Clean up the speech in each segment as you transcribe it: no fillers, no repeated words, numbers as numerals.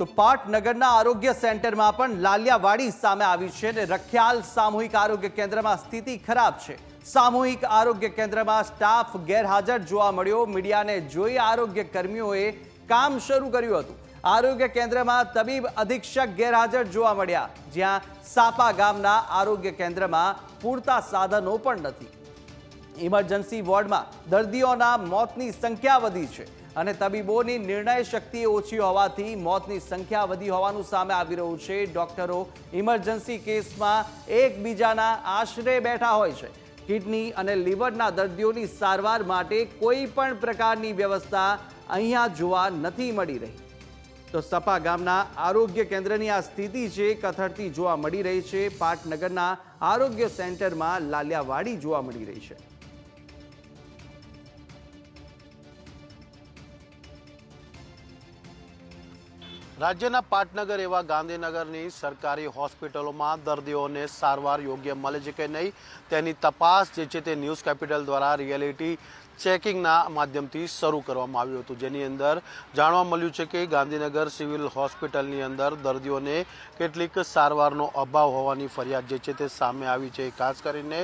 તો પાટનગરના આરોગ્ય સેન્ટરમાં પણ લાલિયાવાડી સામે આવી છે અને રખિયાલ સામૂહિક આરોગ્ય કેન્દ્રમાં સ્થિતિ ખરાબ છે। સામૂહિક આરોગ્ય કેન્દ્રમાં સ્ટાફ ગેરહાજર જોવા મળ્યો। મીડિયાને જોઈ આરોગ્ય કર્મીઓએ કામ શરૂ કર્યું હતું। આરોગ્ય કેન્દ્રમાં તબીબ અધિક્ષક ગેરહાજર જોવા મળ્યા, જ્યાં સાપા ગામના આરોગ્ય કેન્દ્રમાં પૂરતા સાધનો પણ નથી। ઇમરજન્સી વોર્ડમાં દર્દીઓના મોતની સંખ્યા વધી છે અને તબીબોની નિર્ણય શક્તિ ઓછી હોવાથી મોતની સંખ્યા વધી હોવાનું સામે આવી રહ્યું છે। ડોક્ટરો ઇમરજન્સી કેસમાં એકબીજાના આશરે બેઠા હોય છે। કિડની અને લીવરના દર્દીઓની સારવાર માટે કોઈ પણ પ્રકારની વ્યવસ્થા અહીંયા જોવા નથી મળી રહી। તો સપા ગામના આરોગ્ય કેન્દ્રની આ સ્થિતિ છે કથળતી જોવા મળી રહી છે। પાટનગરના આરોગ્ય સેન્ટરમાં લાલિયાવાડી જોવા મળી રહી છે। રાજ્યના પાટનગર એવા ગાંધીનગરની સરકારી હોસ્પિટલોમાં દર્દીઓને સારવાર યોગ્ય મળે છે કે નહીં તેની તપાસ જે છે તે ન્યૂઝ કેપિટલ દ્વારા રિયાલિટી ચેકિંગના માધ્યમથી શરૂ કરવામાં આવ્યું હતું, જેની અંદર જાણવા મળ્યું છે કે ગાંધીનગર સિવિલ હોસ્પિટલની અંદર દર્દીઓને કેટલીક સારવારનો અભાવ હોવાની ફરિયાદ જે છે તે સામે આવી છે। ખાસ કરીને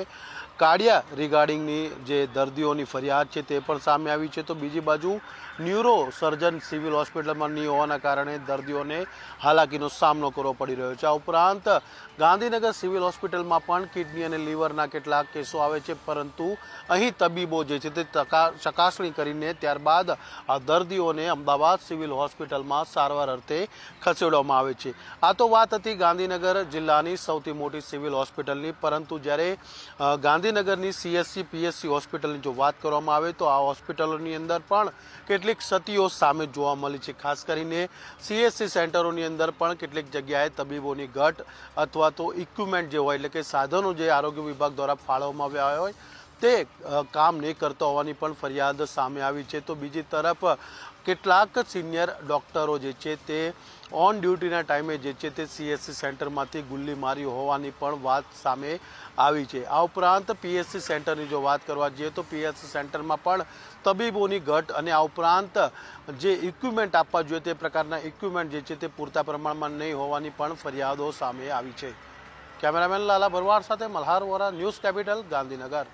કાર્ડિયા રિગાર્ડિંગની જે દર્દીઓની ફરિયાદ છે તે પણ સામે આવી છે। તો બીજી બાજુ ન્યુરો સર્જન સિવિલ હોસ્પિટલમાં નહીં હોવાના કારણે દર્દીઓને હાલાકીનો સામનો કરવો પડી રહ્યો છે। આ ઉપરાંત ગાંધીનગર સિવિલ હોસ્પિટલમાં પણ કિડની અને લીવરના કેટલાક કેસો આવે છે, પરંતુ અહીં તબીબો જે છે તે ચકાસણી કરીને ત્યારબાદ આ દર્દીઓને અમદાવાદ સિવિલ હોસ્પિટલમાં સારવાર અર્થે ખસેડવામાં આવે છે। આ તો વાત હતી ગાંધીનગર જિલ્લાની સૌથી મોટી સિવિલ હોસ્પિટલની, પરંતુ જ્યારે ગાંધીનગરની સીએસસી પીએસસી હોસ્પિટલની જો વાત કરવામાં આવે તો આ હોસ્પિટલોની અંદર પણ કેટલીક ક્ષતિઓ સામે જોવા મળી છે। ખાસ કરીને સીએસસી સેન્ટરોની અંદર પણ કેટલીક જગ્યાએ તબીબોની ઘટ અથવા તો ઇક્વિપમેન્ટ જે હોય એટલે કે સાધનો જે આરોગ્ય વિભાગ દ્વારા ફાળવવામાં આવ્યા હોય તે કામ નહીં કરતા હોવાની પણ ફરિયાદ સામે આવી છે। તો બીજી તરફ કેટલાક સિનિયર ડૉક્ટરો જે છે તે ઓન ડ્યુટીના ટાઈમે જે છે તે સીએસસી સેન્ટરમાંથી ગુલ્લી મારી હોવાની પણ વાત સામે આવી છે। આ ઉપરાંત પીએસસી સેન્ટરની જો વાત કરવા જઈએ તો પીએસસી સેન્ટરમાં પણ તબીબોની ઘટ અને આ ઉપરાંત જે ઇક્વિપમેન્ટ આપવા જોઈએ તે પ્રકારના ઇક્વિપમેન્ટ જે છે તે પૂરતા પ્રમાણમાં નહીં હોવાની પણ ફરિયાદો સામે આવી છે। કેમેરામેન લાલા ભરવાડ સાથે મલ્હાર વોરા, ન્યૂઝ કેપિટલ, ગાંધીનગર।